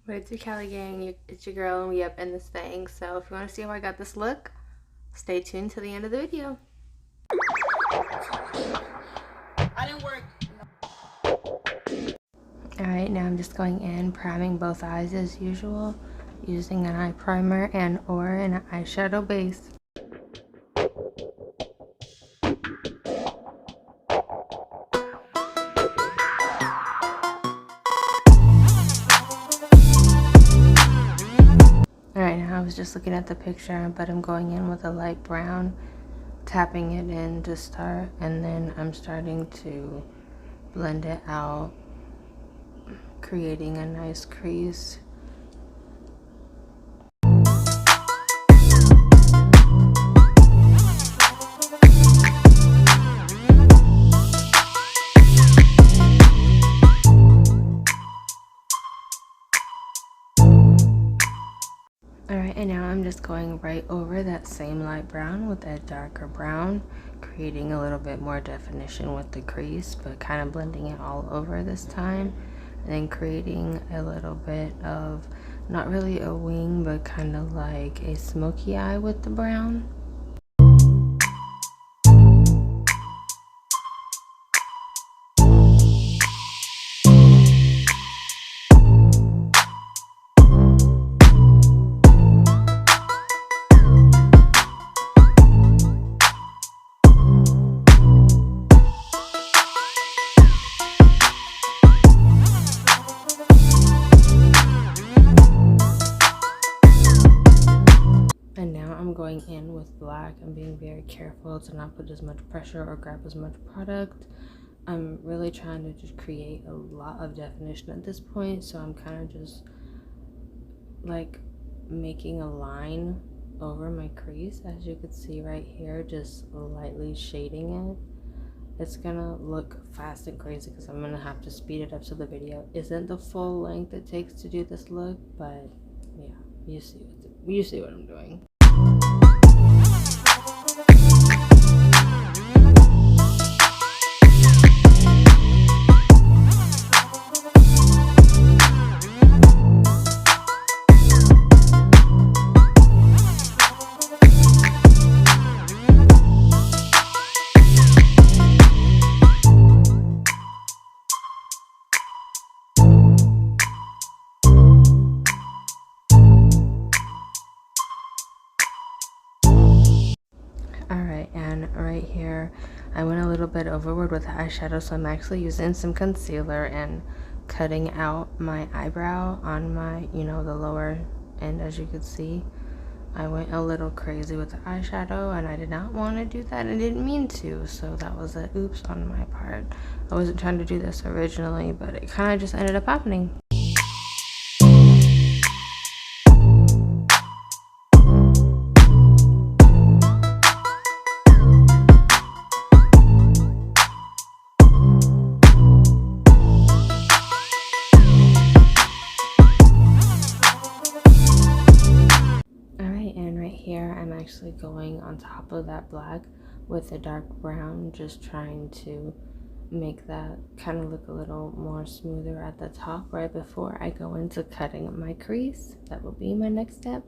What's your Cali gang? It's your girl and we up in this thing. So if you want to see how I got this look, stay tuned till the end of the video. I didn't work. Alright, now I'm just going in, priming both eyes as usual, using an eye primer and or an eyeshadow base. Alright, now I was just looking at the picture, but I'm going in with a light brown, tapping it in to start, and then I'm starting to blend it out, creating a nice crease. Alright, and now I'm just going right over that same light brown with that darker brown, creating a little bit more definition with the crease, but kind of blending it all over this time, and then creating a little bit of, not really a wing, but kind of like a smoky eye with the brown. And now I'm going in with black. I'm being very careful to not put as much pressure or grab as much product. I'm really trying to just create a lot of definition at this point, so I'm kind of just like making a line over my crease, as you can see right here, just lightly shading it. It's gonna look fast and crazy because I'm gonna have to speed it up so the video isn't the full length it takes to do this look, but yeah, you see what I'm doing. Alright, and right here I went a little bit overboard with the eyeshadow, so I'm actually using some concealer and cutting out my eyebrow on my, the lower end. As you can see, I went a little crazy with the eyeshadow and I did not want to do that. I didn't mean to, so that was a oops on my part. I wasn't trying to do this originally, but it kind of just ended up happening. Here I'm actually going on top of that black with a dark brown, just trying to make that kind of look a little more smoother at the top right before I go into cutting my crease. That will be my next step.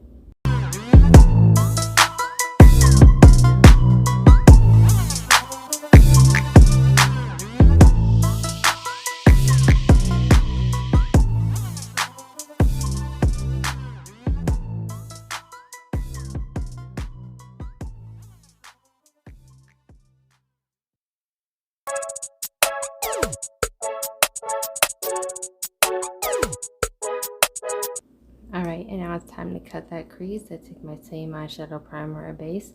Alright, and now it's time to cut that crease. I take my same eyeshadow primer or base,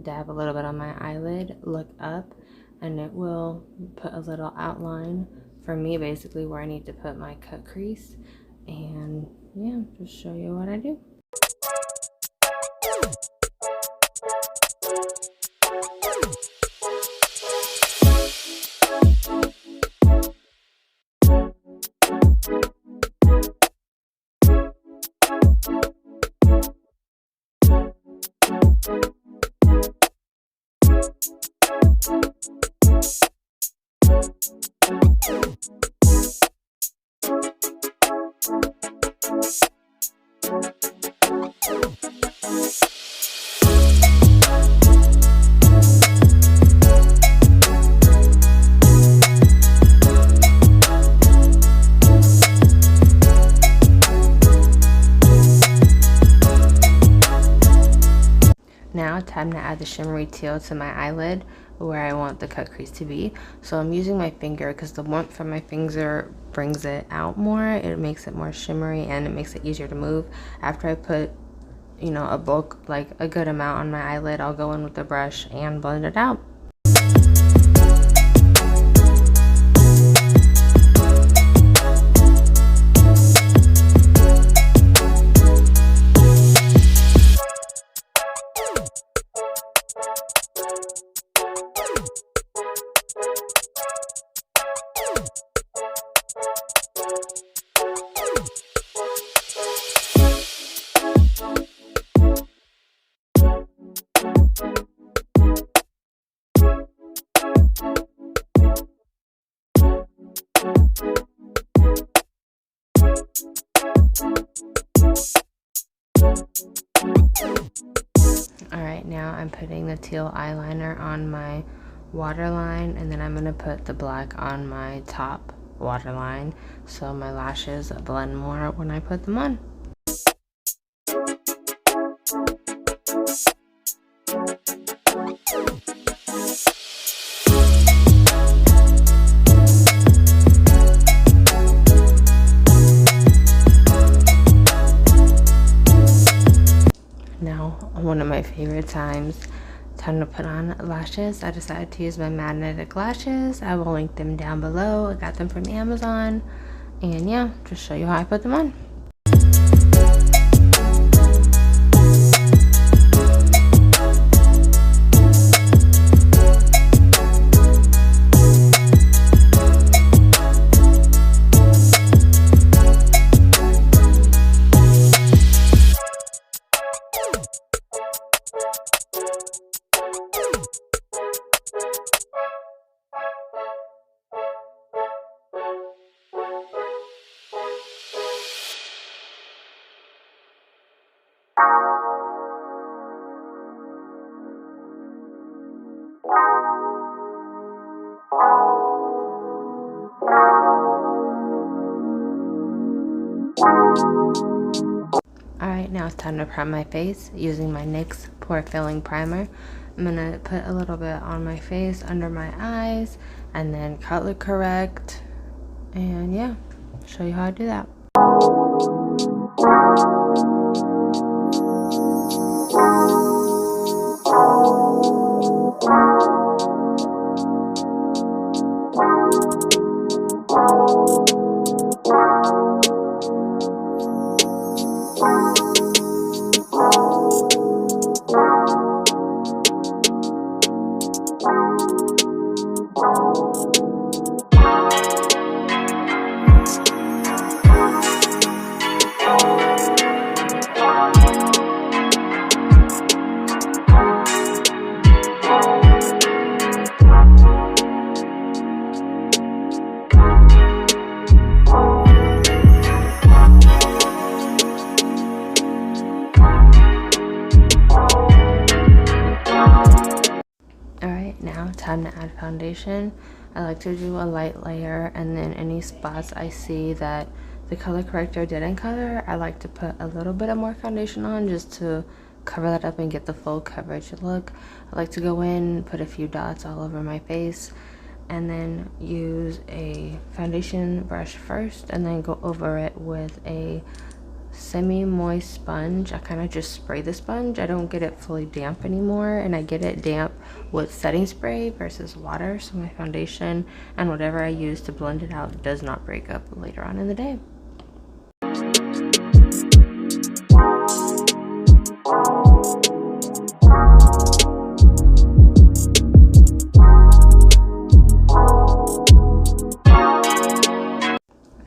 dab a little bit on my eyelid, look up, and it will put a little outline for me basically where I need to put my cut crease. And yeah, just show you what I do. Now time to add the shimmery teal to my eyelid where I want the cut crease to be. So I'm using my finger because the warmth from my finger brings it out more. It makes it more shimmery and it makes it easier to move. After I put, you know, a bulk, like a good amount on my eyelid, I'll go in with the brush and blend it out. Alright, now I'm putting the teal eyeliner on my waterline, and then I'm going to put the black on my top waterline so my lashes blend more when I put them on. Now, one of my favorite time to put on lashes. I decided to use my magnetic lashes. I will link them down below. I got them from Amazon. And yeah, just show you how I put them on. Alright, now it's time to prime my face using my NYX Pore Filling Primer. I'm going to put a little bit on my face, under my eyes, and then color correct. And yeah, show you how I do that. Now time to add foundation. I like to do a light layer, and then any spots I see that the color corrector didn't color, I like to put a little bit of more foundation on just to cover that up and get the full coverage look. I like to go in, put a few dots all over my face, and then use a foundation brush first and then go over it with a semi-moist sponge. I kind of just spray the sponge. I don't get it fully damp anymore, and I get it damp with setting spray versus water, so my foundation and whatever I use to blend it out does not break up later on in the day.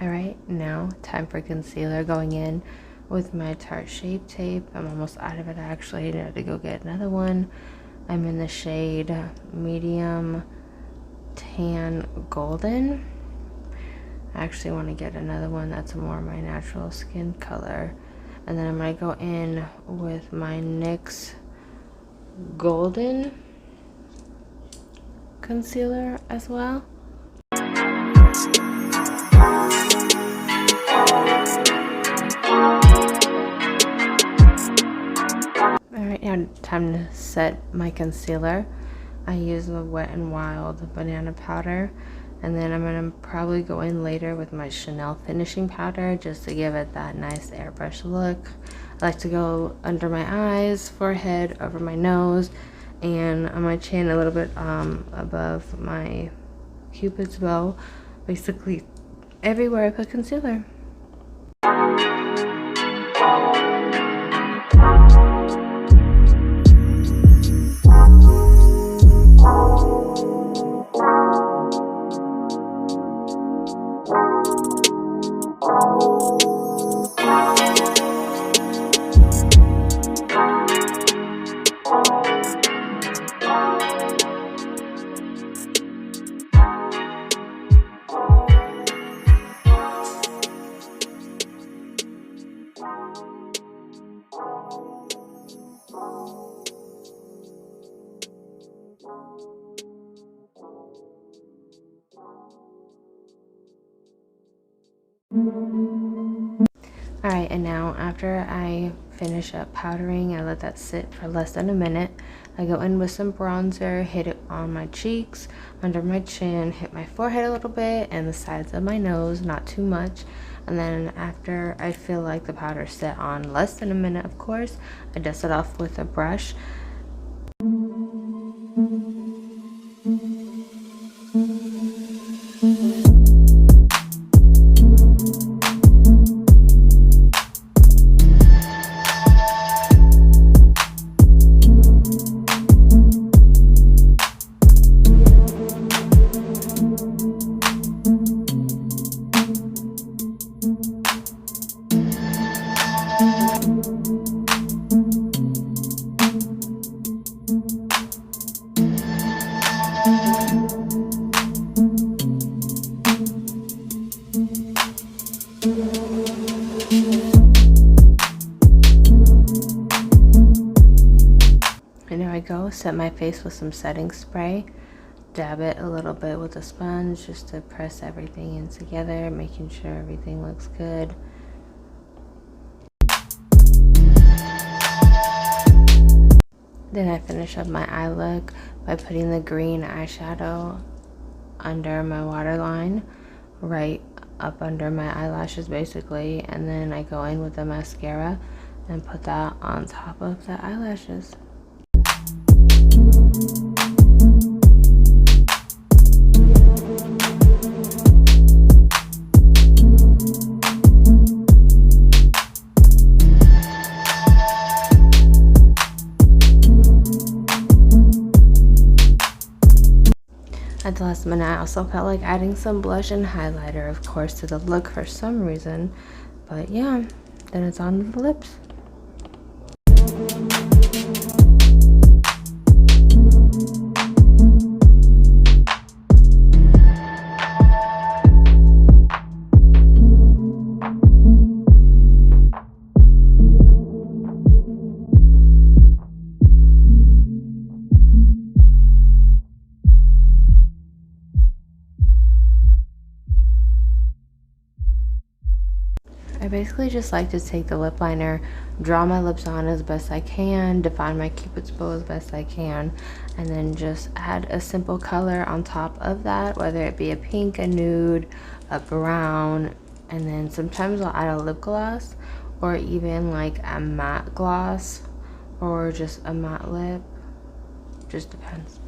Alright, now time for concealer, going in with my Tarte Shape Tape. I'm almost out of it actually. I need to go get another one. I'm in the shade Medium Tan Golden. I actually want to get another one that's more my natural skin color. And then I'm going to go in with my NYX Golden concealer as well. Alright, now time to set my concealer. I use the Wet n Wild banana powder, and then I'm going to probably go in later with my Chanel finishing powder just to give it that nice airbrush look. I like to go under my eyes, forehead, over my nose, and on my chin a little bit above my cupid's bow. Basically everywhere I put concealer. Alright, and now after I finish up powdering, I let that sit for less than a minute. I go in with some bronzer, hit it on my cheeks, under my chin, hit my forehead a little bit, and the sides of my nose, not too much. And then after I feel like the powder set on less than a minute, of course, I dust it off with a brush. And here I go, set my face with some setting spray, dab it a little bit with a sponge just to press everything in together, making sure everything looks good. Then I finish up my eye look by putting the green eyeshadow under my waterline, right up under my eyelashes basically, and then I go in with the mascara and put that on top of the eyelashes. At the last minute, I also felt like adding some blush and highlighter, of course, to the look for some reason. But yeah, then it's on to the lips. I basically just like to take the lip liner, draw my lips on as best I can, define my cupid's bow as best I can, and then just add a simple color on top of that, whether it be a pink, a nude, a brown, and then sometimes I'll add a lip gloss or even like a matte gloss or just a matte lip. Just depends.